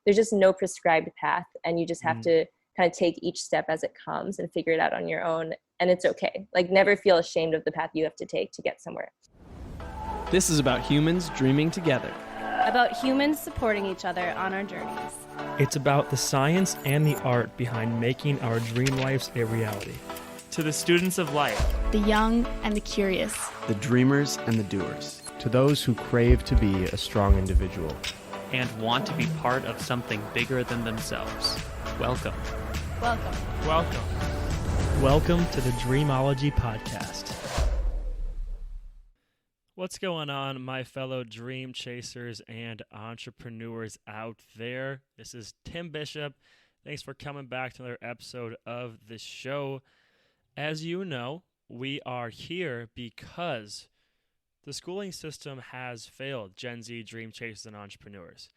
there's just no prescribed path, and you just have to kind of take each step as it comes and figure it out on your own. And it's okay. Like, never feel ashamed of the path you have to take to get somewhere. This is about humans dreaming together. About humans supporting each other on our journeys. It's about the science and the art behind making our dream lives a reality. To the students of life, The young and the curious. The dreamers and the doers. To those who crave to be a strong individual. and want to be part of something bigger than themselves. Welcome. Welcome. Welcome. Welcome to the Dreamology podcast. What's going on, my fellow dream chasers and entrepreneurs out there? This is Tim Bishop. Thanks for coming back to another episode of the show. As you know, we are here because the schooling system has failed Gen Z dream chasers and entrepreneurs.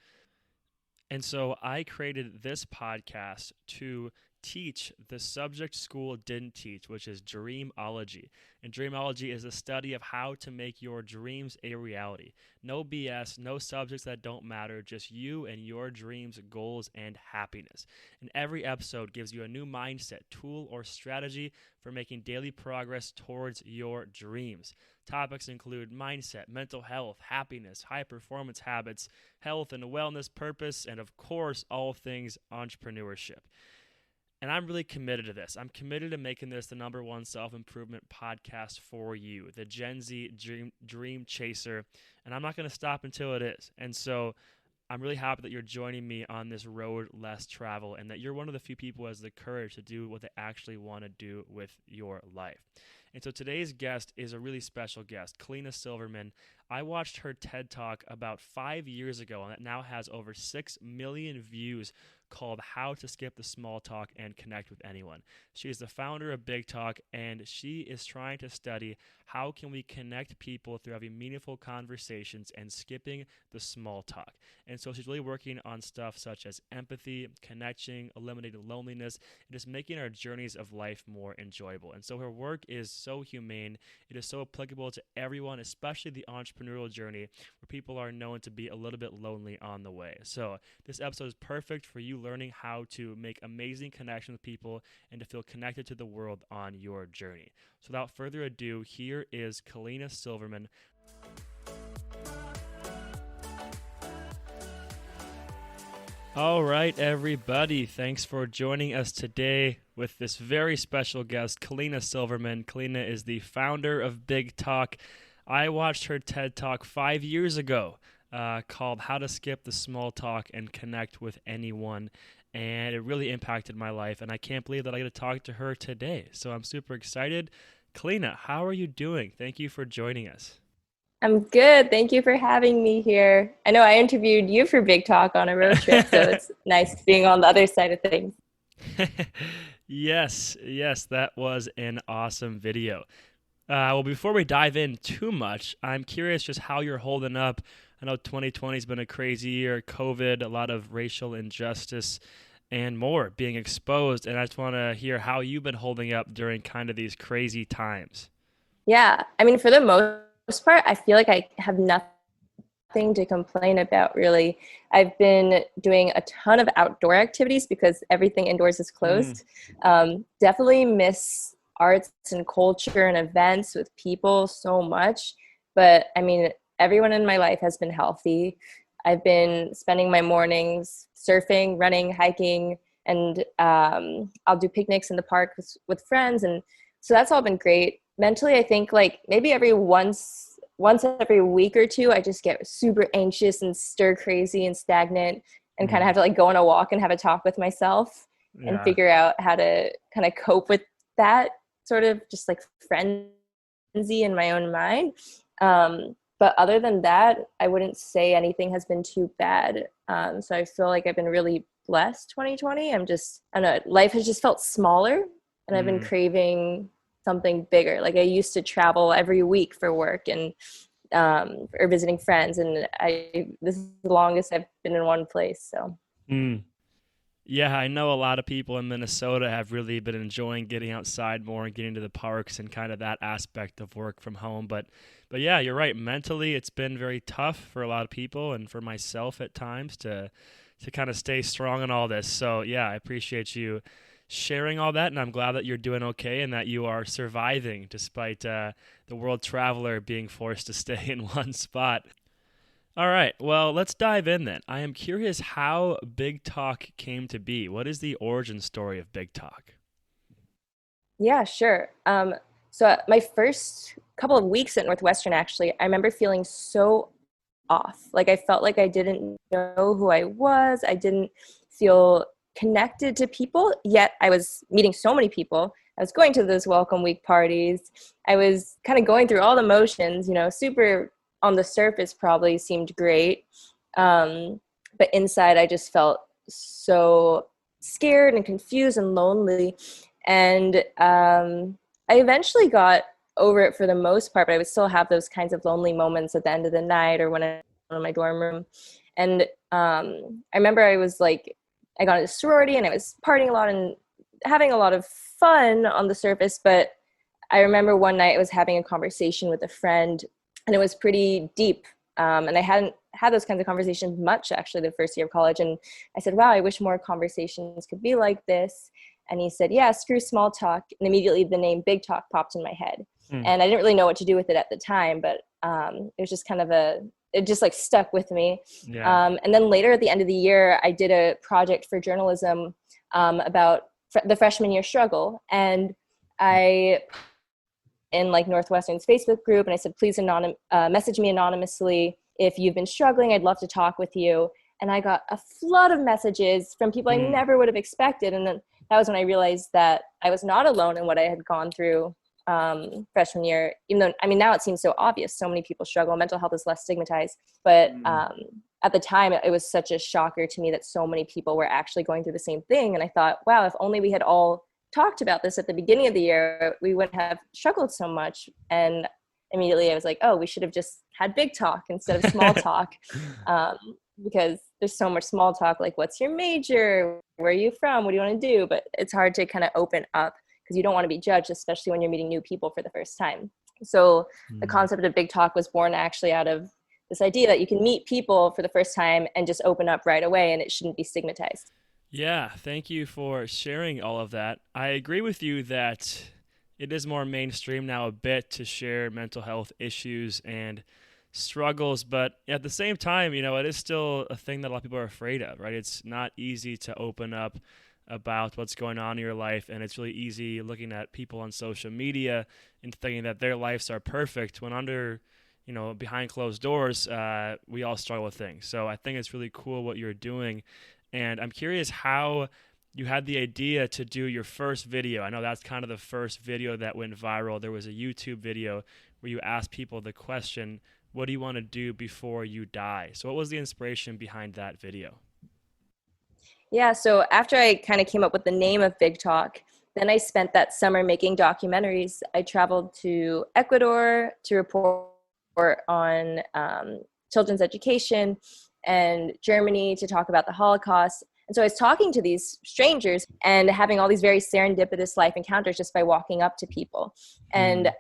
And so I created this podcast to teach the subject school didn't teach, which is Dreamology. And Dreamology is a study of how to make your dreams a reality. No BS, no subjects that don't matter, just you and your dreams, goals, and happiness. And every episode gives you a new mindset, tool, or strategy for making daily progress towards your dreams. Topics include mindset, mental health, happiness, high performance habits, health and wellness, purpose, and of course, all things entrepreneurship. And I'm really committed to this. I'm committed to making this the number one self-improvement podcast for you, the Gen Z dream chaser. And I'm not going to stop until it is. And so I'm really happy that you're joining me on this road less travel, and that you're one of the few people who has the courage to do what they actually want to do with your life. And so today's guest is a really special guest, Kalina Silverman. I watched her TED Talk about 5 years ago, and it now has over 6 million views, called How to Skip the Small Talk and Connect with Anyone. She is the founder of Big Talk, and she is trying to study how can we connect people through having meaningful conversations and skipping the small talk. And so she's really working on stuff such as empathy, connection, eliminating loneliness, and just making our journeys of life more enjoyable. And so her work is so humane. It is so applicable to everyone, especially the entrepreneurial journey, where people are known to be a little bit lonely on the way. So this episode is perfect for you learning how to make amazing connections with people and to feel connected to the world on your journey. So without further ado, here is Kalina Silverman. All right, everybody. Thanks for joining us today with this very special guest, Kalina Silverman. Kalina is the founder of Big Talk. I watched her TED Talk 5 years ago. Called How to Skip the Small Talk and Connect with Anyone. And it really impacted my life. And I can't believe that I get to talk to her today. So I'm super excited. Kalina, how are you doing? Thank you for joining us. I'm good. Thank you for having me here. I know I interviewed you for Big Talk on a road trip, so it's nice being on the other side of things. Yes, that was an awesome video. Well, before we dive in too much, I'm curious just how you're holding up. I know 2020 has been a crazy year, COVID, a lot of racial injustice, and more being exposed. And I just want to hear how you've been holding up during kind of these crazy times. Yeah, I mean, for the most part, I feel like I have nothing to complain about, really. I've been doing a ton of outdoor activities because everything indoors is closed. Definitely miss arts and culture and events with people so much. But I mean, everyone in my life has been healthy. I've been spending my mornings surfing, running, hiking, and I'll do picnics in the park with friends. And so that's all been great. Mentally, I think like maybe once every week or two, I just get super anxious and stir crazy and stagnant and kind of have to like go on a walk and have a talk with myself and figure out how to kind of cope with that sort of just like frenzy in my own mind. But other than that, I wouldn't say anything has been too bad. So I feel like I've been really blessed 2020. I don't know, life has just felt smaller and I've been craving something bigger. Like I used to travel every week for work and or visiting friends. And this is the longest I've been in one place. So. Yeah, I know a lot of people in Minnesota have really been enjoying getting outside more and getting to the parks and kind of that aspect of work from home. But yeah, you're right. Mentally, it's been very tough for a lot of people and for myself at times to to kind of stay strong in all this. So yeah, I appreciate you sharing all that, and I'm glad that you're doing okay and that you are surviving despite the world traveler being forced to stay in one spot. All right, well, let's dive in then. I am curious how Big Talk came to be. What is the origin story of Big Talk? Yeah, sure. So my first couple of weeks at Northwestern, actually, I remember feeling so off. Like I felt like I didn't know who I was. I didn't feel connected to people, yet I was meeting so many people. I was going to those welcome week parties. I was kind of going through all the motions, super on the surface probably seemed great. But inside I just felt so scared and confused and lonely. And I eventually got over it for the most part, but I would still have those kinds of lonely moments at the end of the night or when I'm in my dorm room. And I remember I got into sorority and I was partying a lot and having a lot of fun on the surface. But I remember one night I was having a conversation with a friend and it was pretty deep. And I hadn't had those kinds of conversations much actually the first year of college. And I said, wow, I wish more conversations could be like this. And he said, yeah, screw small talk. And immediately the name Big Talk popped in my head. And I didn't really know what to do with it at the time, but it was just it just like stuck with me. Yeah. And then later at the end of the year, I did a project for journalism about the freshman year struggle. And I in like Northwestern's Facebook group, and I said, please message me anonymously if you've been struggling. I'd love to talk with you. And I got a flood of messages from people I never would have expected. And then that was when I realized that I was not alone in what I had gone through freshman year, even though, now it seems so obvious. So many people struggle. Mental health is less stigmatized. But at the time, it was such a shocker to me that so many people were actually going through the same thing. And I thought, wow, if only we had all talked about this at the beginning of the year, we wouldn't have struggled so much. And immediately I was like, oh, we should have just had big talk instead of small talk. Because there's so much small talk, like what's your major? Where are you from? What do you want to do? But it's hard to kind of open up because you don't want to be judged, especially when you're meeting new people for the first time. So the concept of big talk was born actually out of this idea that you can meet people for the first time and just open up right away and it shouldn't be stigmatized. Yeah, thank you for sharing all of that. I agree with you that it is more mainstream now a bit to share mental health issues and struggles, but at the same time, it is still a thing that a lot of people are afraid of, right? It's not easy to open up about what's going on in your life, and it's really easy looking at people on social media and thinking that their lives are perfect when behind closed doors, we all struggle with things. So I think it's really cool what you're doing. And I'm curious how you had the idea to do your first video. I know that's kind of the first video that went viral. There was a YouTube video where you asked people the question, what do you want to do before you die? So what was the inspiration behind that video? Yeah, so after I kind of came up with the name of Big Talk, then I spent that summer making documentaries. I traveled to Ecuador to report on children's education and Germany to talk about the Holocaust. And so I was talking to these strangers and having all these very serendipitous life encounters just by walking up to people. And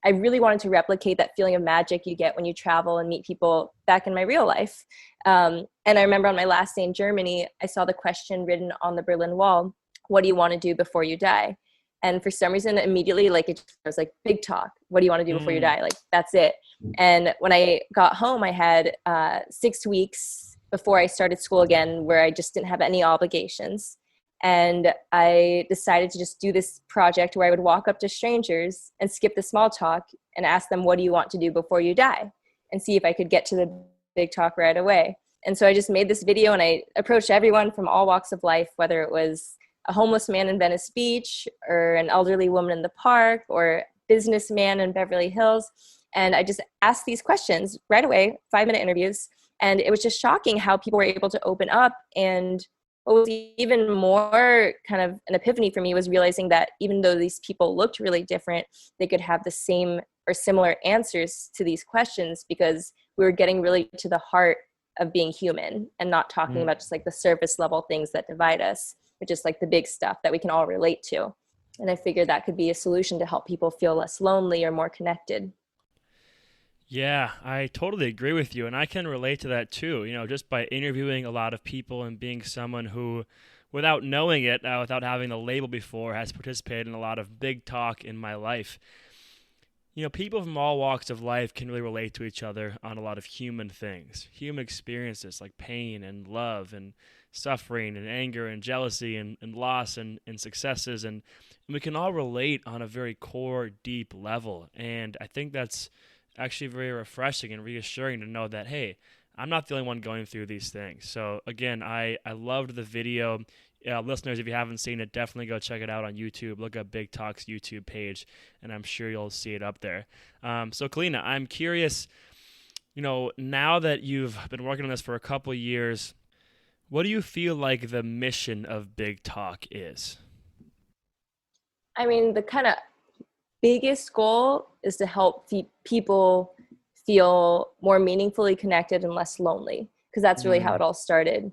I really wanted to replicate that feeling of magic you get when you travel and meet people back in my real life. And I remember on my last day in Germany, I saw the question written on the Berlin Wall, what do you want to do before you die? And for some reason, immediately, it was like, big talk. What do you want to do before you die? Like, that's it. And when I got home, I had 6 weeks before I started school again, where I just didn't have any obligations. And I decided to just do this project where I would walk up to strangers and skip the small talk and ask them, what do you want to do before you die? And see if I could get to the big talk right away. And so I just made this video and I approached everyone from all walks of life, whether it was a homeless man in Venice Beach or an elderly woman in the park or businessman in Beverly Hills. And I just asked these questions right away, 5-minute interviews. And it was just shocking how people were able to open up. And what was even more kind of an epiphany for me was realizing that even though these people looked really different, they could have the same or similar answers to these questions because we were getting really to the heart of being human and not talking about just like the surface level things that divide us, but just like the big stuff that we can all relate to. And I figured that could be a solution to help people feel less lonely or more connected. Yeah, I totally agree with you. And I can relate to that too. Just by interviewing a lot of people and being someone who, without knowing it, without having the label before, has participated in a lot of big talk in my life. People from all walks of life can really relate to each other on a lot of human things, human experiences like pain and love and suffering and anger and jealousy and loss and successes. And we can all relate on a very core, deep level. And I think that's actually very refreshing and reassuring to know that, hey, I'm not the only one going through these things. So again, I loved the video. Listeners, if you haven't seen it, definitely go check it out on YouTube. Look up Big Talk's YouTube page, and I'm sure you'll see it up there. So Kalina, I'm curious, now that you've been working on this for a couple years, what do you feel like the mission of Big Talk is? I mean, the kind of biggest goal is to help people feel more meaningfully connected and less lonely, because that's really how it all started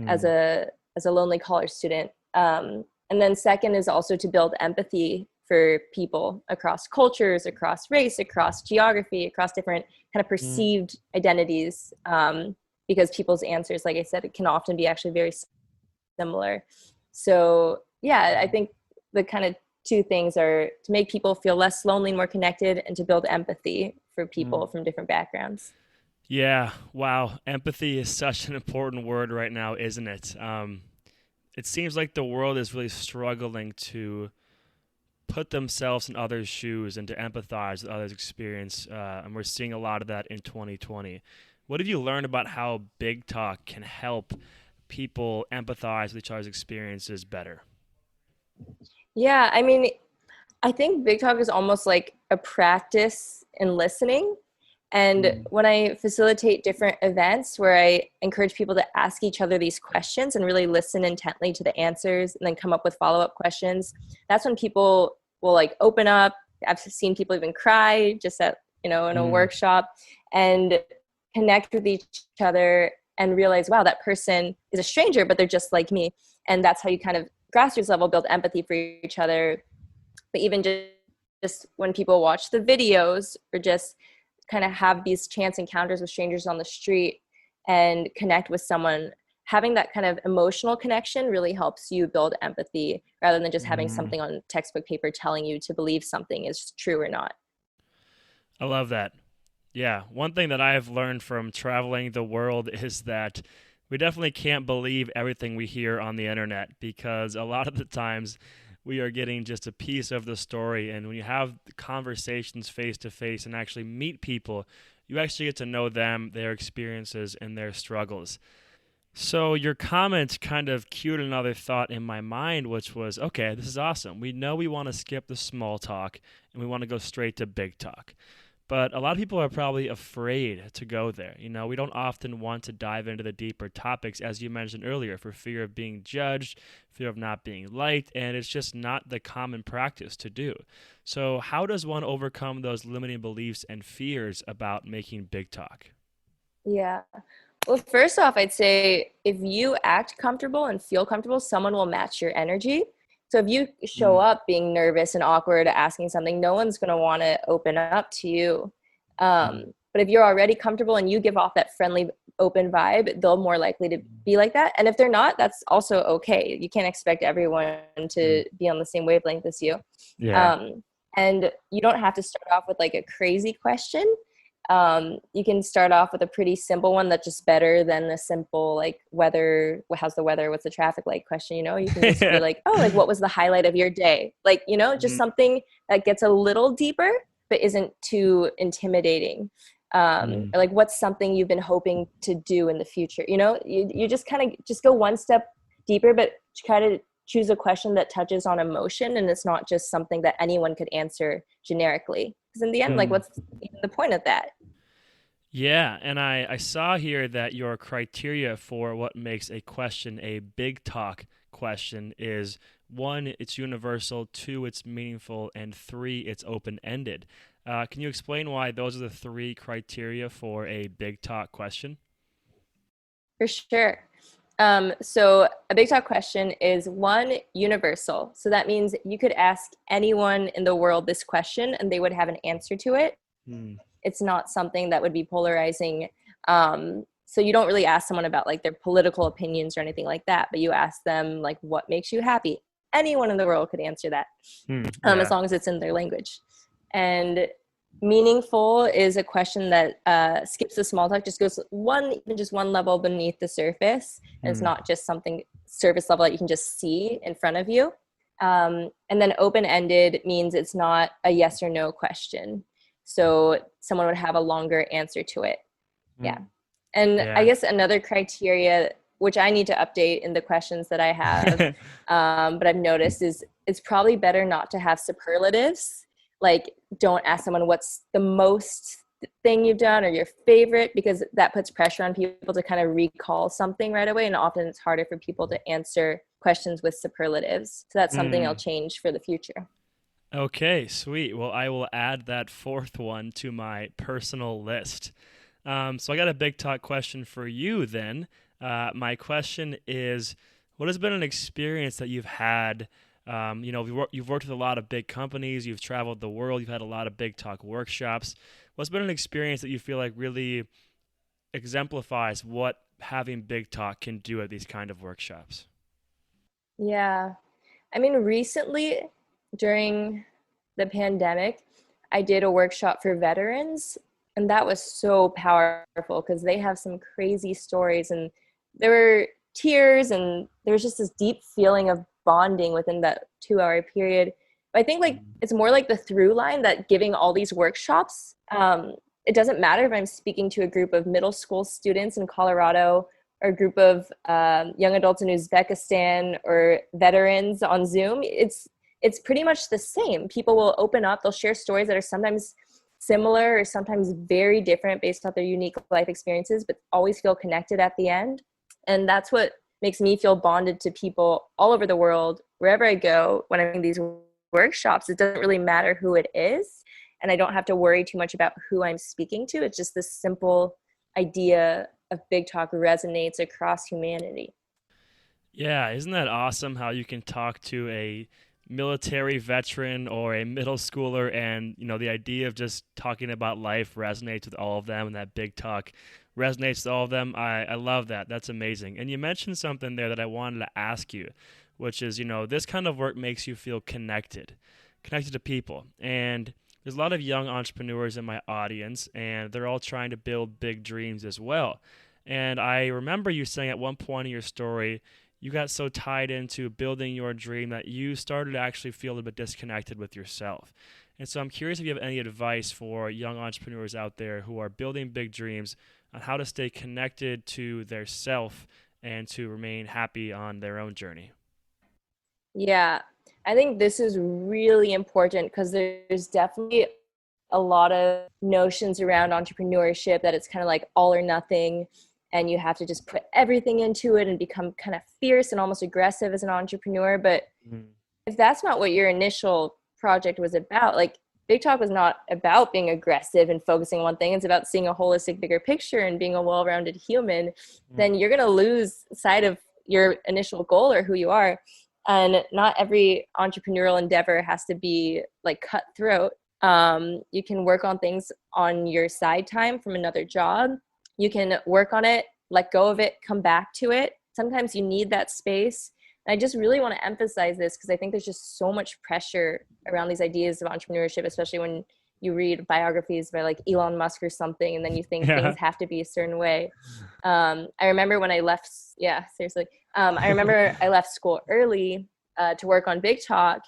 as a lonely college student. And then second is also to build empathy for people across cultures, across race, across geography, across different kind of perceived identities, because people's answers, like I said, it can often be actually very similar. So yeah, I think the kind of two things are to make people feel less lonely, more connected, and to build empathy for people from different backgrounds. Yeah, wow. Empathy is such an important word right now, isn't it? It seems like the world is really struggling to put themselves in others' shoes and to empathize with others' experience, and we're seeing a lot of that in 2020. What have you learned about how Big Talk can help people empathize with each other's experiences better? Yeah, I mean, I think Big Talk is almost like a practice in listening. And when I facilitate different events where I encourage people to ask each other these questions and really listen intently to the answers and then come up with follow-up questions, that's when people will like open up. I've seen people even cry just at, in a workshop, and connect with each other and realize, wow, that person is a stranger, but they're just like me. And that's how you kind of grassroots level build empathy for each other. But even just when people watch the videos or just kind of have these chance encounters with strangers on the street and connect with someone, having that kind of emotional connection really helps you build empathy rather than just having something on textbook paper telling you to believe something is true or not. I love that. Yeah, one thing that I've learned from traveling the world is that we definitely can't believe everything we hear on the internet, because a lot of the times we are getting just a piece of the story. And when you have conversations face to face and actually meet people, you actually get to know them, their experiences, and their struggles. So your comment kind of cued another thought in my mind, which was, okay, this is awesome. We know we want to skip the small talk and we want to go straight to big talk. But a lot of people are probably afraid to go there. We don't often want to dive into the deeper topics, as you mentioned earlier, for fear of being judged, fear of not being liked, and it's just not the common practice to do. So how does one overcome those limiting beliefs and fears about making big talk? Yeah. Well, first off, I'd say if you act comfortable and feel comfortable, someone will match your energy. So if you show up being nervous and awkward asking something, no one's going to want to open up to you. But if you're already comfortable and you give off that friendly, open vibe, they'll more likely to be like that. And if they're not, that's also okay. You can't expect everyone to be on the same wavelength as you. Yeah. And you don't have to start off with like a crazy question. You can start off with a pretty simple one that's just better than the simple like weather, how's the weather, what's the traffic like question. You can just be like, oh, like what was the highlight of your day, like just something that gets a little deeper but isn't too intimidating. Or like what's something you've been hoping to do in the future. You just kind of just go one step deeper, but try to choose a question that touches on emotion, and it's not just something that anyone could answer generically, because in the end, like what's even the point of that? Yeah, and I saw here that your criteria for what makes a question a big talk question is 1, it's universal, 2, it's meaningful, and 3, it's open-ended. Can you explain why those are the 3 criteria for a big talk question? For sure. So a big talk question is 1, universal. So that means you could ask anyone in the world this question and they would have an answer to it. it's not something that would be polarizing. So you don't really ask someone about like their political opinions or anything like that, but you ask them like, what makes you happy? Anyone in the world could answer that, as long as it's in their language. And meaningful is a question that skips the small talk, just goes just one level beneath the surface. And it's not just something surface level that you can just see in front of you. And then open-ended means it's not a yes or no question. So someone would have a longer answer to it. Yeah. And I guess another criteria, which I need to update in the questions that I have, but I've noticed is it's probably better not to have superlatives. Like, don't ask someone what's the most thing you've done or your favorite, because that puts pressure on people to kind of recall something right away. And often it's harder for people to answer questions with superlatives. So that's something I'll change for the future. Okay, sweet. Well, I will add that fourth one to my personal list. So I got a big talk question for you then. My question is, what has been an experience that you've had? You've worked with a lot of big companies, you've traveled the world, you've had a lot of big talk workshops. What's been an experience that you feel like really exemplifies what having big talk can do at these kind of workshops? Yeah. I mean, recently during the pandemic, I did a workshop for veterans. And that was so powerful because they have some crazy stories, and there were tears, and there was just this deep feeling of bonding within that 2-hour period. But I think like it's more like the through line that giving all these workshops, it doesn't matter if I'm speaking to a group of middle school students in Colorado or a group of young adults in Uzbekistan or veterans on Zoom. It's pretty much the same. People will open up, they'll share stories that are sometimes similar or sometimes very different based on their unique life experiences, but always feel connected at the end. And that's what makes me feel bonded to people all over the world. Wherever I go, when I'm in these workshops, it doesn't really matter who it is. And I don't have to worry too much about who I'm speaking to. It's just this simple idea of big talk resonates across humanity. Yeah, isn't that awesome how you can talk to a military veteran or a middle schooler, and the idea of just talking about life resonates with all of them, and that big talk resonates with all of them. I love that. That's amazing. And you mentioned something there that I wanted to ask you, which is, this kind of work makes you feel connected to people. And there's a lot of young entrepreneurs in my audience, and they're all trying to build big dreams as well. And I remember you saying at one point in your story, you got so tied into building your dream that you started to actually feel a bit disconnected with yourself. And so I'm curious if you have any advice for young entrepreneurs out there who are building big dreams on how to stay connected to their self and to remain happy on their own journey. Yeah, I think this is really important because there's definitely a lot of notions around entrepreneurship that it's kind of like all or nothing. And you have to just put everything into it and become kind of fierce and almost aggressive as an entrepreneur. But if that's not what your initial project was about, like Big Talk was not about being aggressive and focusing on one thing. It's about seeing a holistic, bigger picture and being a well-rounded human. Then you're going to lose sight of your initial goal or who you are. And not every entrepreneurial endeavor has to be like cutthroat. You can work on things on your side time from another job. You can work on it, let go of it, come back to it. Sometimes you need that space. And I just really want to emphasize this because I think there's just so much pressure around these ideas of entrepreneurship, especially when you read biographies by like Elon Musk or something, and then you think things have to be a certain way. I remember when I left, I remember I left school early to work on Big Talk,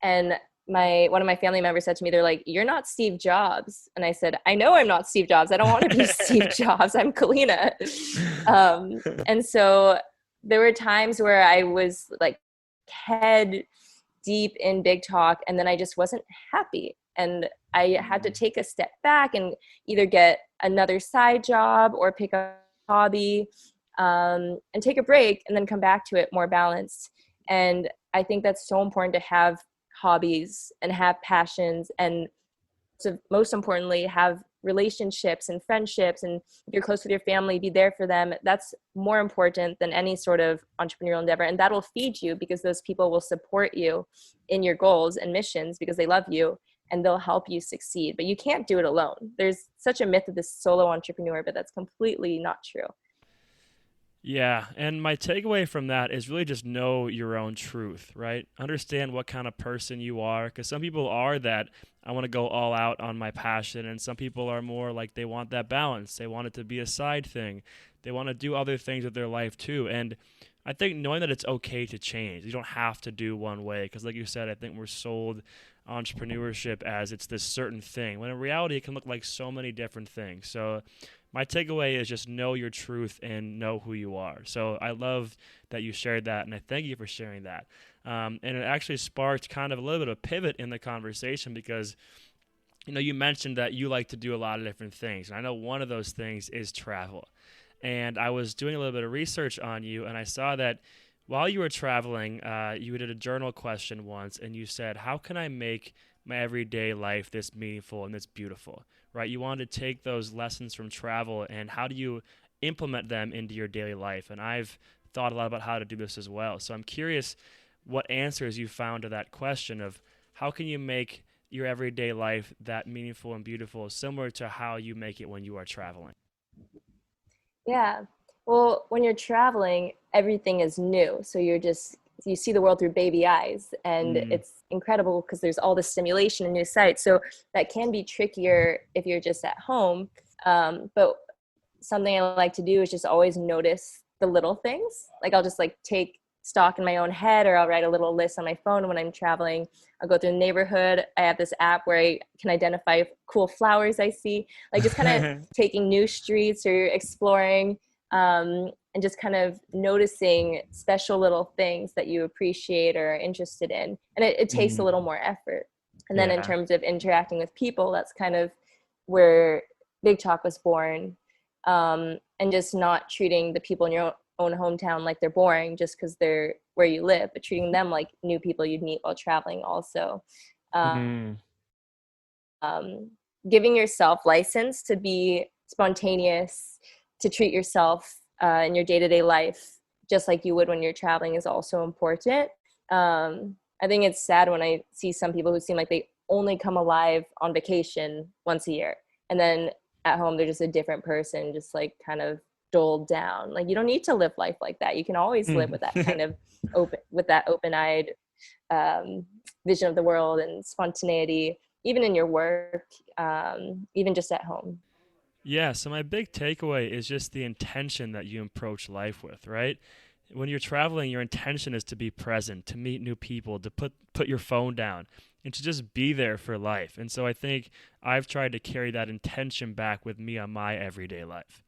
and one of my family members said to me, they're like, "You're not Steve Jobs." And I said, "I know I'm not Steve Jobs. I don't want to be Steve Jobs. I'm Kalina." And so there were times where I was like head deep in Big Talk, and then I just wasn't happy. And I had to take a step back and either get another side job or pick a hobby and take a break and then come back to it more balanced. And I think that's so important to have hobbies and have passions, and so most importantly have relationships and friendships, and if you're close with your family, be there for them. That's more important than any sort of entrepreneurial endeavor, and that will feed you because those people will support you in your goals and missions because they love you, and they'll help you succeed, but you can't do it alone. There's such a myth of this solo entrepreneur, but that's completely not true. Yeah, and my takeaway from that is really just know your own truth, right? Understand what kind of person you are, because some people are that I want to go all out on my passion, and some people are more like they want that balance. They want it to be a side thing. They want to do other things with their life too. And I think knowing that it's okay to change, you don't have to do one way, because like you said, I think we're sold entrepreneurship as it's this certain thing, when in reality it can look like so many different things. So my takeaway is just know your truth and know who you are. So I love that you shared that, and I thank you for sharing that. And it actually sparked kind of a little bit of a pivot in the conversation, because you mentioned that you like to do a lot of different things, and I know one of those things is travel. And I was doing a little bit of research on you, and I saw that while you were traveling, you did a journal question once, and you said, how can I make my everyday life this meaningful and this beautiful, right? You wanted to take those lessons from travel, and how do you implement them into your daily life? And I've thought a lot about how to do this as well. So I'm curious what answers you found to that question of how can you make your everyday life that meaningful and beautiful, similar to how you make it when you are traveling. Yeah. Well, when you're traveling, everything is new. So you see the world through baby eyes, and it's incredible because there's all this stimulation and new sights. So that can be trickier if you're just at home. But something I like to do is just always notice the little things. Like I'll just like take stock in my own head, or I'll write a little list on my phone when I'm traveling. I'll go through the neighborhood. I have this app where I can identify cool flowers I see, like just kind of taking new streets or exploring, and just kind of noticing special little things that you appreciate or are interested in. And it takes a little more effort. And then in terms of interacting with people, that's kind of where Big Talk was born. And just not treating the people in your own hometown like they're boring just because they're where you live, but treating them like new people you'd meet while traveling also. Giving yourself license to be spontaneous, to treat yourself in your day-to-day life just like you would when you're traveling is also important. I think it's sad when I see some people who seem like they only come alive on vacation once a year, and then at home they're just a different person, just like kind of dulled down. Like you don't need to live life like that. You can always live with that kind of open-eyed vision of the world and spontaneity, even in your work, even just at home. Yeah, so my big takeaway is just the intention that you approach life with, right? When you're traveling, your intention is to be present, to meet new people, to put your phone down, and to just be there for life. And so I think I've tried to carry that intention back with me on my everyday life.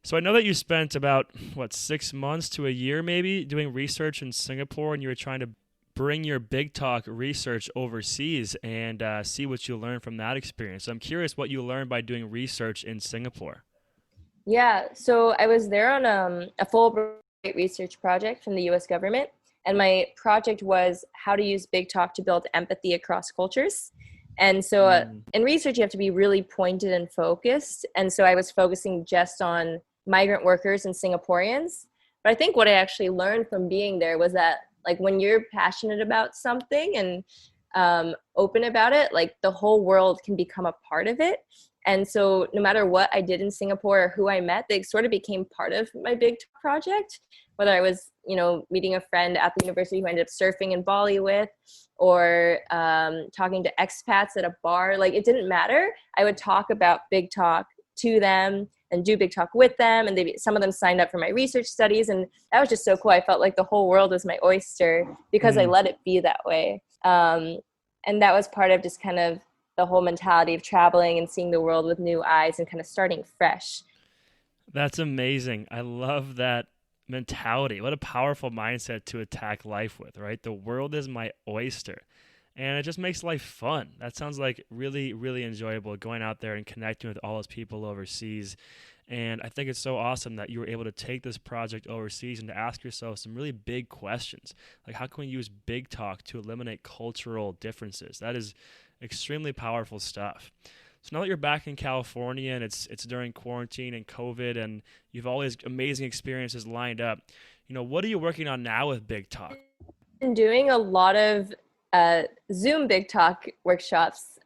So I know that you spent about, 6 months to a year maybe doing research in Singapore, and you were trying to bring your Big Talk research overseas and see what you learned from that experience. So I'm curious what you learned by doing research in Singapore. Yeah, so I was there on a Fulbright research project from the U.S. government, and my project was how to use Big Talk to build empathy across cultures. And so in research, you have to be really pointed and focused. And so I was focusing just on migrant workers and Singaporeans. But I think what I actually learned from being there was that like when you're passionate about something and open about it, like the whole world can become a part of it. And so no matter what I did in Singapore or who I met, they sort of became part of my Big Talk project, whether I was, meeting a friend at the university who I ended up surfing in Bali with, or talking to expats at a bar. Like it didn't matter. I would talk about Big Talk to them and do Big Talk with them. And some of them signed up for my research studies. And that was just so cool. I felt like the whole world was my oyster because I let it be that way. And that was part of just kind of the whole mentality of traveling and seeing the world with new eyes and kind of starting fresh. That's amazing. I love that mentality. What a powerful mindset to attack life with, right? The world is my oyster. And it just makes life fun. That sounds like really, really enjoyable, going out there and connecting with all those people overseas. And I think it's so awesome that you were able to take this project overseas and to ask yourself some really big questions. Like, how can we use Big Talk to eliminate cultural differences? That is extremely powerful stuff. So now that you're back in California and it's during quarantine and COVID and you've all these amazing experiences lined up, what are you working on now with Big Talk? Been doing a lot of Zoom Big Talk workshops.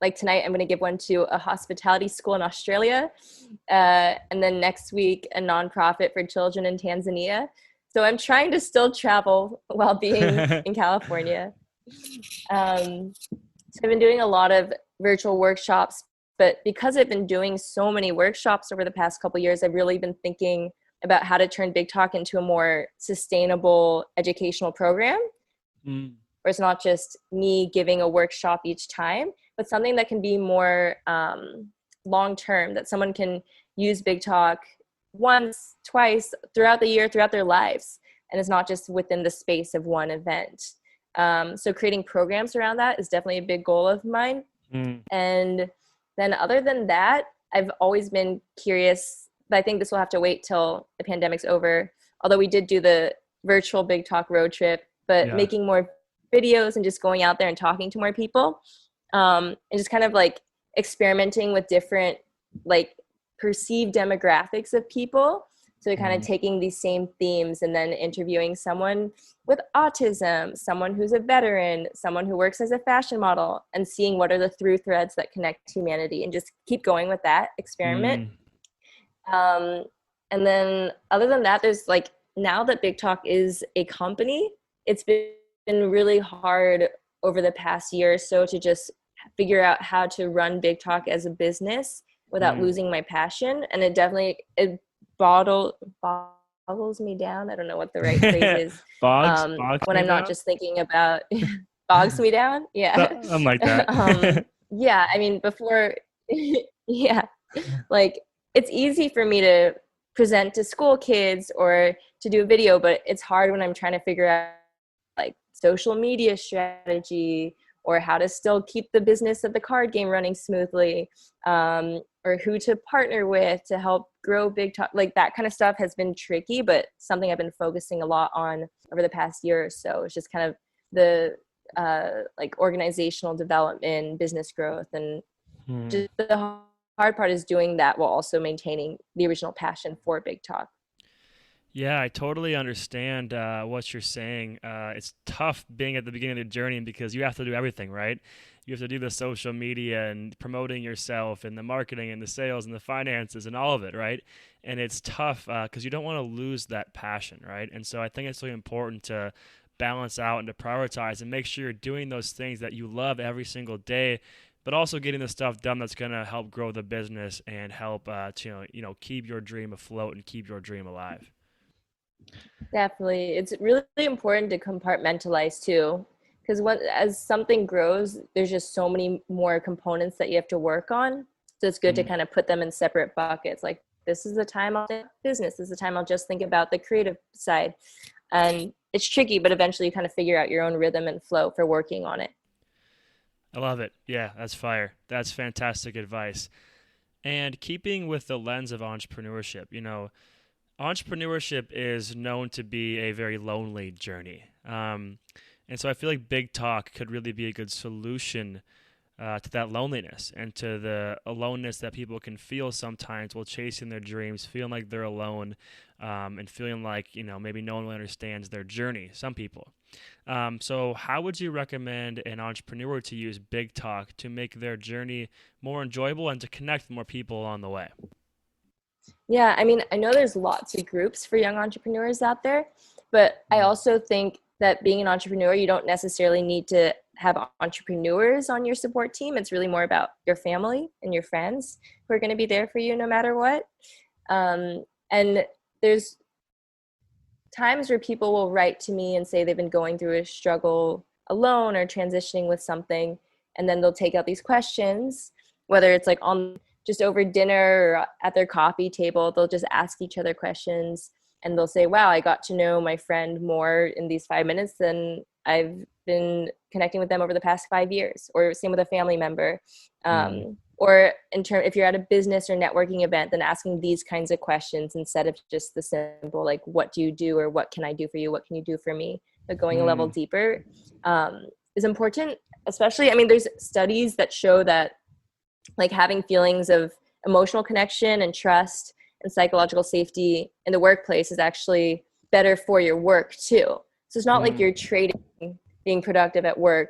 Like tonight, I'm going to give one to a hospitality school in Australia. And then next week, a nonprofit for children in Tanzania. So I'm trying to still travel while being in California. So I've been doing a lot of virtual workshops, but because I've been doing so many workshops over the past couple of years, I've really been thinking about how to turn Big Talk into a more sustainable educational program. Where it's not just me giving a workshop each time, but something that can be more long-term, that someone can use Big Talk once, twice, throughout the year, throughout their lives. And it's not just within the space of one event. So creating programs around that is definitely a big goal of mine. And then other than that, I've always been curious, but I think this will have to wait till the pandemic's over. Although we did do the virtual Big Talk road trip, but making more videos and just going out there and talking to more people, and just kind of like experimenting with different like perceived demographics of people. So kind of taking these same themes and then interviewing someone with autism, someone who's a veteran, someone who works as a fashion model, and seeing what are the through threads that connect humanity, and just keep going with that experiment. And then other than that, there's like, now that Big Talk is a company, it's been really hard over the past year or so to just figure out how to run Big Talk as a business without losing my passion. And it definitely, boggles me down. I don't know what the right phrase is. Bogs when I'm not just thinking about bogs me down. Yeah. I'm like that. Yeah. I mean, before, yeah, like it's easy for me to present to school kids or to do a video, but it's hard when I'm trying to figure out like social media strategy, or how to still keep the business of the card game running smoothly, or who to partner with to help grow Big Talk. Like that kind of stuff has been tricky, but something I've been focusing a lot on over the past year or so. It's just kind of the like organizational development, business growth, and just the hard part is doing that while also maintaining the original passion for Big Talk. Yeah, I totally understand what you're saying. It's tough being at the beginning of the journey because you have to do everything, right? You have to do the social media and promoting yourself and the marketing and the sales and the finances and all of it, right? And it's tough because you don't want to lose that passion, right? And so I think it's really important to balance out and to prioritize and make sure you're doing those things that you love every single day, but also getting the stuff done that's going to help grow the business and help to keep your dream afloat and keep your dream alive. Definitely. It's really important to compartmentalize too, because as something grows, there's just so many more components that you have to work on. So it's good to kind of put them in separate buckets. Like, this is the time I'll think about business. This is the time I'll just think about the creative side. And it's tricky, but eventually you kind of figure out your own rhythm and flow for working on it. I love it. Yeah, that's fire. That's fantastic advice. And keeping with the lens of entrepreneurship, entrepreneurship is known to be a very lonely journey. And so I feel like Big Talk could really be a good solution to that loneliness and to the aloneness that people can feel sometimes while chasing their dreams, feeling like they're alone, and feeling like, maybe no one really understands their journey, some people. So how would you recommend an entrepreneur to use Big Talk to make their journey more enjoyable and to connect with more people along the way? Yeah, I mean, I know there's lots of groups for young entrepreneurs out there, but I also think that being an entrepreneur, you don't necessarily need to have entrepreneurs on your support team. It's really more about your family and your friends who are going to be there for you no matter what. And there's times where people will write to me and say they've been going through a struggle alone or transitioning with something, and then they'll take out these questions, whether it's like on just over dinner or at their coffee table. They'll just ask each other questions, and they'll say, wow, I got to know my friend more in these 5 minutes than I've been connecting with them over the past 5 years. Or same with a family member. Or if you're at a business or networking event, then asking these kinds of questions instead of just the simple, like, what do you do? Or what can I do for you? What can you do for me? But going a level deeper is important. Especially, I mean, there's studies that show that like having feelings of emotional connection and trust and psychological safety in the workplace is actually better for your work too. So it's not like you're trading being productive at work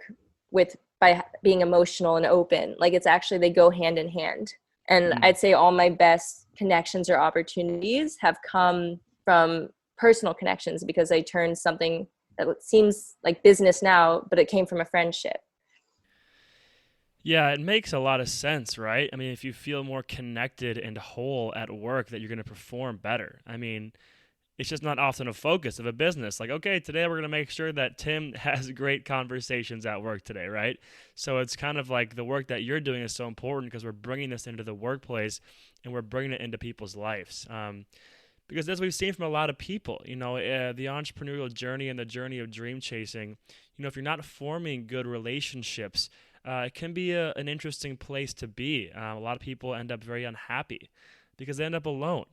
by being emotional and open. Like it's actually, they go hand in hand. And I'd say all my best connections or opportunities have come from personal connections, because I turned something that seems like business now, but it came from a friendship. Yeah, it makes a lot of sense, right? I mean, if you feel more connected and whole at work, that you're going to perform better. I mean, it's just not often a focus of a business. Like, okay, today we're going to make sure that Tim has great conversations at work today, right? So it's kind of like the work that you're doing is so important because we're bringing this into the workplace and we're bringing it into people's lives. Because as we've seen from a lot of people, the entrepreneurial journey and the journey of dream chasing, if you're not forming good relationships, it can be an interesting place to be. A lot of people end up very unhappy because they end up alone,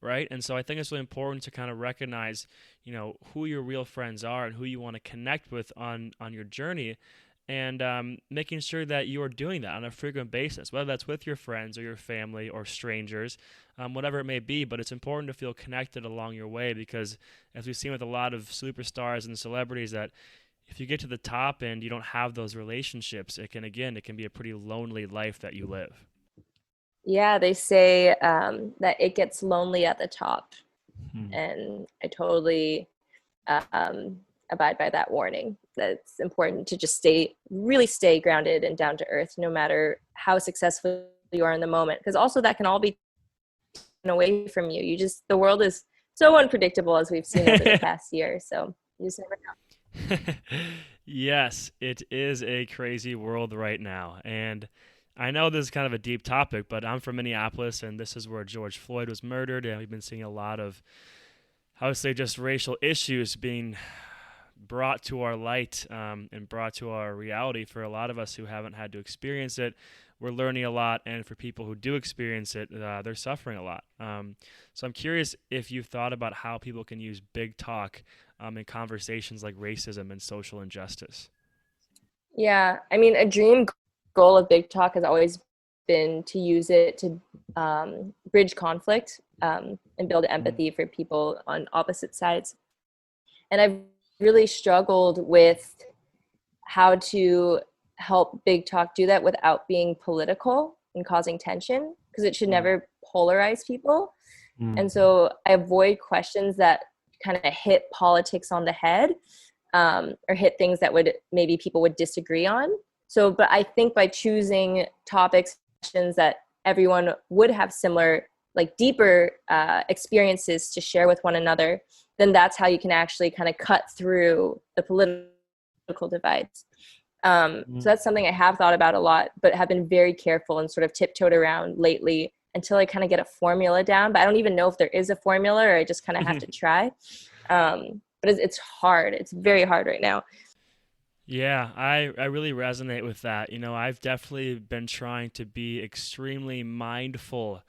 right? And so I think it's really important to kind of recognize, who your real friends are and who you want to connect with on your journey, and making sure that you are doing that on a frequent basis, whether that's with your friends or your family or strangers, whatever it may be. But it's important to feel connected along your way because, as we've seen with a lot of superstars and celebrities, that if you get to the top and you don't have those relationships, it can be a pretty lonely life that you live. Yeah, they say that it gets lonely at the top. And I totally abide by that warning, that it's important to just really stay grounded and down to earth, no matter how successful you are in the moment. Because also that can all be taken away from you. The world is so unpredictable, as we've seen over the past year. So you just never know. Yes, it is a crazy world right now. And I know this is kind of a deep topic, but I'm from Minneapolis, and this is where George Floyd was murdered. And we've been seeing a lot of, I would say, just racial issues being brought to our light and brought to our reality. For a lot of us who haven't had to experience it, we're learning a lot. And for people who do experience it, they're suffering a lot. So I'm curious if you've thought about how people can use big talk in conversations like racism and social injustice. Yeah, I mean, a dream goal of Big Talk has always been to use it to bridge conflict and build empathy for people on opposite sides. And I've really struggled with how to help Big Talk do that without being political and causing tension, because it should never polarize people. And so I avoid questions that kind of hit politics on the head, or hit things that maybe people would disagree on. So, but I think by choosing topics, questions that everyone would have similar, like deeper experiences to share with one another, then that's how you can actually kind of cut through the political divides. So that's something I have thought about a lot, but have been very careful and sort of tiptoed around lately until I kind of get a formula down. But I don't even know if there is a formula, or I just kind of have to try. But it's hard. It's very hard right now. Yeah, I really resonate with that. I've definitely been trying to be extremely mindful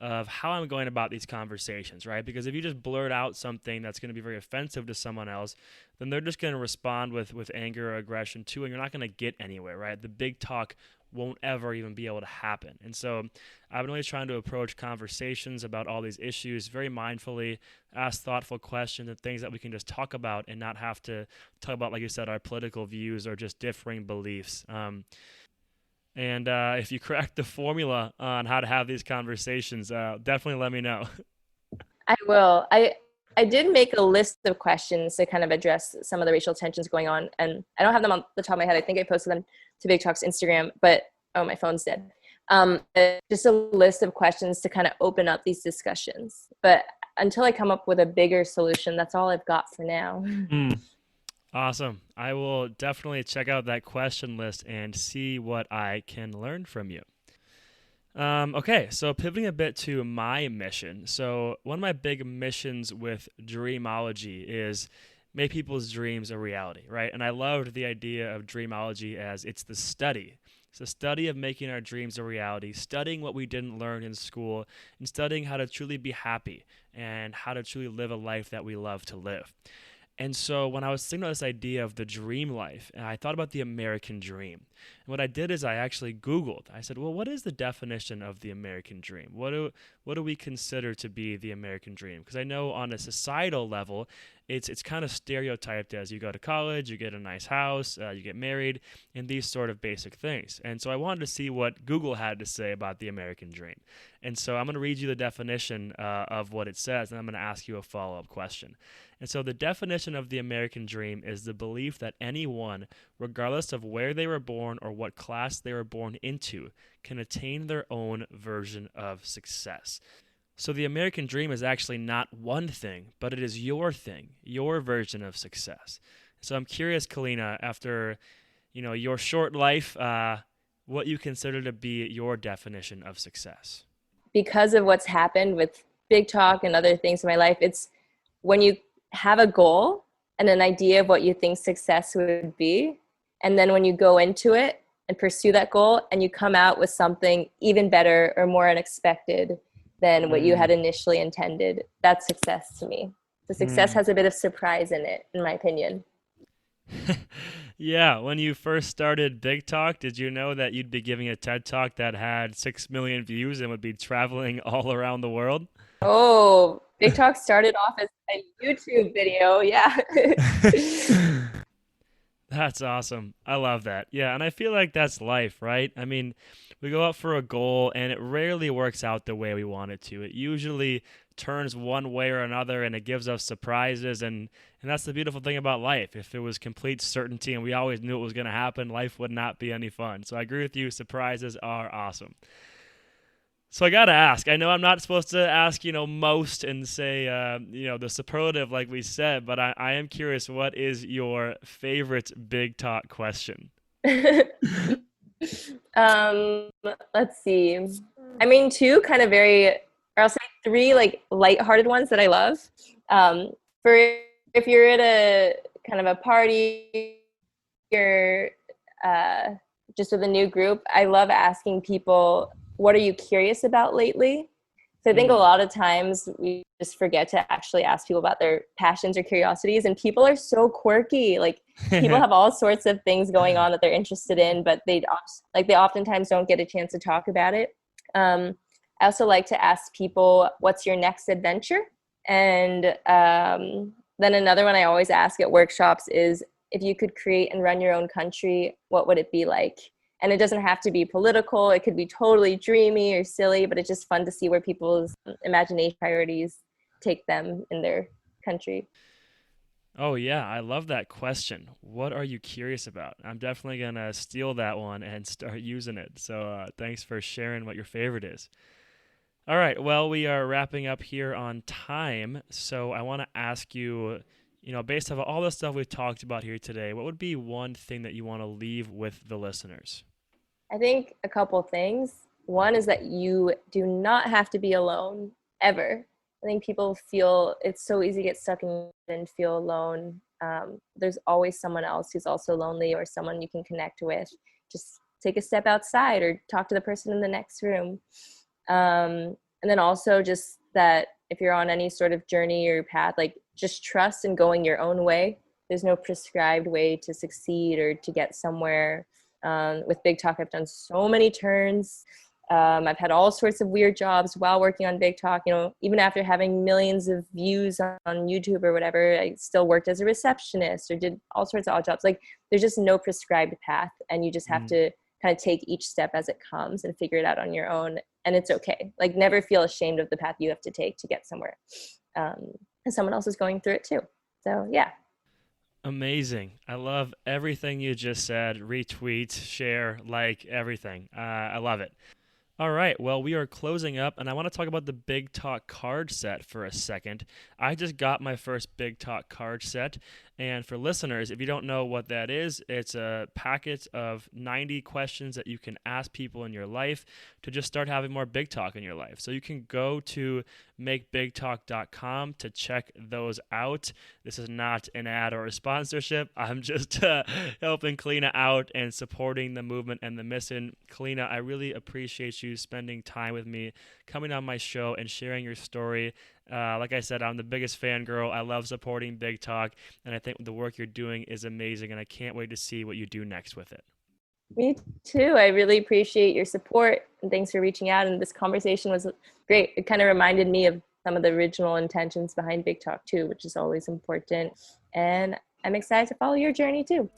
of how I'm going about these conversations, right? Because if you just blurt out something that's going to be very offensive to someone else, then they're just going to respond with anger or aggression too, and you're not going to get anywhere, right? The big talk won't ever even be able to happen. And so I've been really trying to approach conversations about all these issues very mindfully, ask thoughtful questions and things that we can just talk about and not have to talk about, like you said, our political views or just differing beliefs. And if you crack the formula on how to have these conversations, definitely let me know. I will. I did make a list of questions to kind of address some of the racial tensions going on, and I don't have them on the top of my head. I think I posted them to Big Talk's Instagram, but my phone's dead. Just a list of questions to kind of open up these discussions. But until I come up with a bigger solution, that's all I've got for now. Awesome. I will definitely check out that question list and see what I can learn from you. Okay, so pivoting a bit to my mission. So one of my big missions with Dreamology is make people's dreams a reality, right? And I loved the idea of Dreamology as it's the study. It's the study of making our dreams a reality, studying what we didn't learn in school, and studying how to truly be happy and how to truly live a life that we love to live. And so when I was thinking about this idea of the dream life, I thought about the American dream. And what I did is I actually Googled. I said, well, what is the definition of the American dream? What what do we consider to be the American dream? Because I know on a societal level, it's kind of stereotyped as you go to college, you get a nice house, you get married, and these sort of basic things. And so I wanted to see what Google had to say about the American dream. And so I'm going to read you the definition of what it says, and I'm going to ask you a follow-up question. And so the definition of the American dream is the belief that anyone, regardless of where they were born or what class they were born into, can attain their own version of success. So the American dream is actually not one thing, but it is your thing, your version of success. So I'm curious, Kalina, after your short life, what you consider to be your definition of success. Because of what's happened with Big Talk and other things in my life, it's when you have a goal and an idea of what you think success would be, and then when you go into it and pursue that goal and you come out with something even better or more unexpected than what you had initially intended, that's success to me. The success has a bit of surprise in it, in my opinion. Yeah, when you first started Big Talk, did you know that you'd be giving a TED Talk that had 6 million views and would be traveling all around the world? Oh, Big Talk started off as a YouTube video, yeah. That's awesome. I love that. Yeah, and I feel like that's life, right? I mean, we go out for a goal, and it rarely works out the way we want it to. It usually turns one way or another, and it gives us surprises, and that's the beautiful thing about life. If it was complete certainty and we always knew it was going to happen, life would not be any fun. So I agree with you. Surprises are awesome. So I got to ask, I know I'm not supposed to ask, most and say, the superlative like we said, but I am curious, what is your favorite Big Talk question? Let's see. I mean, two kind of or I'll say three like lighthearted ones that I love. For if you're at a kind of a party or just with a new group, I love asking people, what are you curious about lately? So I think a lot of times we just forget to actually ask people about their passions or curiosities, and people are so quirky. Like people have all sorts of things going on that they're interested in, but they oftentimes don't get a chance to talk about it. I also like to ask people, what's your next adventure? And then another one I always ask at workshops is, if you could create and run your own country, what would it be like? And it doesn't have to be political. It could be totally dreamy or silly, but it's just fun to see where people's imagination priorities take them in their country. Oh, yeah. I love that question. What are you curious about? I'm definitely going to steal that one and start using it. So thanks for sharing what your favorite is. All right. Well, we are wrapping up here on time. So I want to ask you, based on all the stuff we've talked about here today, what would be one thing that you want to leave with the listeners? I think a couple things. One is that you do not have to be alone, ever. I think people feel it's so easy to get stuck in and feel alone. There's always someone else who's also lonely, or someone you can connect with. Just take a step outside or talk to the person in the next room. And then also just that if you're on any sort of journey or path, like just trust in going your own way. There's no prescribed way to succeed or to get somewhere. With Big Talk, I've done so many turns. I've had all sorts of weird jobs while working on Big Talk. Even after having millions of views on YouTube or whatever, I still worked as a receptionist or did all sorts of odd jobs. Like there's just no prescribed path, and you just have to kind of take each step as it comes and figure it out on your own. And it's okay. Like never feel ashamed of the path you have to take to get somewhere. And someone else is going through it too. So yeah. Amazing. I love everything you just said. Retweet, share, like everything. I love it. All right, well, we are closing up, and I want to talk about the Big Talk card set for a second. I just got my first Big Talk card set, and for listeners, if you don't know what that is, it's a packet of 90 questions that you can ask people in your life to just start having more Big Talk in your life. So you can go to makebigtalk.com to check those out. This is not an ad or a sponsorship. I'm just helping Kalina out and supporting the movement and the mission. Kalina, I really appreciate you spending time with me, coming on my show and sharing your story. Like I said, I'm the biggest fangirl. I love supporting Big Talk, and I think the work you're doing is amazing, and I can't wait to see what you do next with it. Me too. I really appreciate your support and thanks for reaching out. And this conversation was great. It kind of reminded me of some of the original intentions behind Big Talk too, which is always important. And I'm excited to follow your journey too.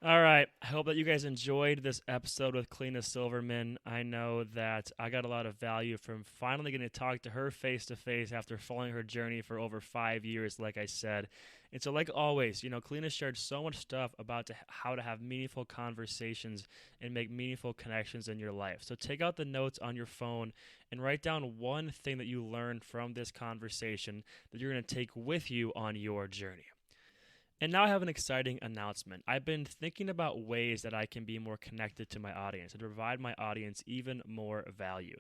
All right. I hope that you guys enjoyed this episode with Kalina Silverman. I know that I got a lot of value from finally getting to talk to her face to face after following her journey for over 5 years, like I said. And so, like always, Kalina shared so much stuff about how to have meaningful conversations and make meaningful connections in your life. So take out the notes on your phone and write down one thing that you learned from this conversation that you're going to take with you on your journey. And now I have an exciting announcement. I've been thinking about ways that I can be more connected to my audience and provide my audience even more value.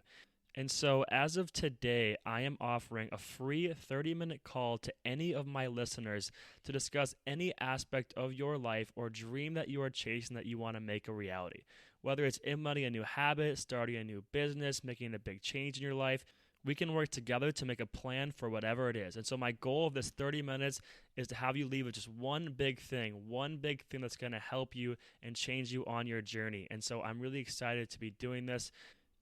And so, as of today, I am offering a free 30-minute call to any of my listeners to discuss any aspect of your life or dream that you are chasing that you want to make a reality. Whether it's implementing a new habit, starting a new business, making a big change in your life, we can work together to make a plan for whatever it is. And so my goal of this 30 minutes is to have you leave with just one big thing that's going to help you and change you on your journey. And so I'm really excited to be doing this.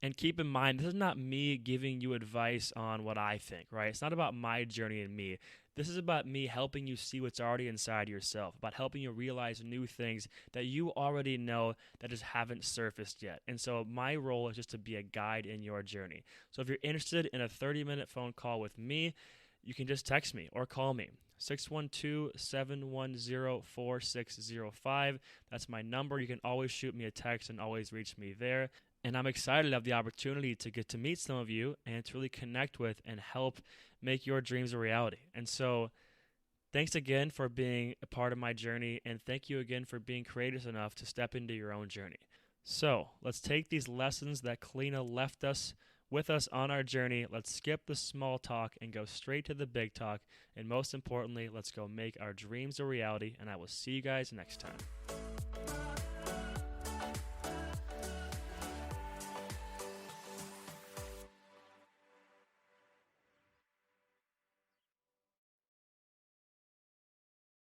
And keep in mind, this is not me giving you advice on what I think, right? It's not about my journey and me. This is about me helping you see what's already inside yourself, about helping you realize new things that you already know that just haven't surfaced yet. And so my role is just to be a guide in your journey. So if you're interested in a 30-minute phone call with me, you can just text me or call me. 612-710-4605. That's my number. You can always shoot me a text and always reach me there. And I'm excited to have the opportunity to get to meet some of you and to really connect with and help make your dreams a reality. And so thanks again for being a part of my journey, and thank you again for being courageous enough to step into your own journey. So let's take these lessons that Kalina left us with us on our journey. Let's skip the small talk and go straight to the big talk. And most importantly, let's go make our dreams a reality. And I will see you guys next time.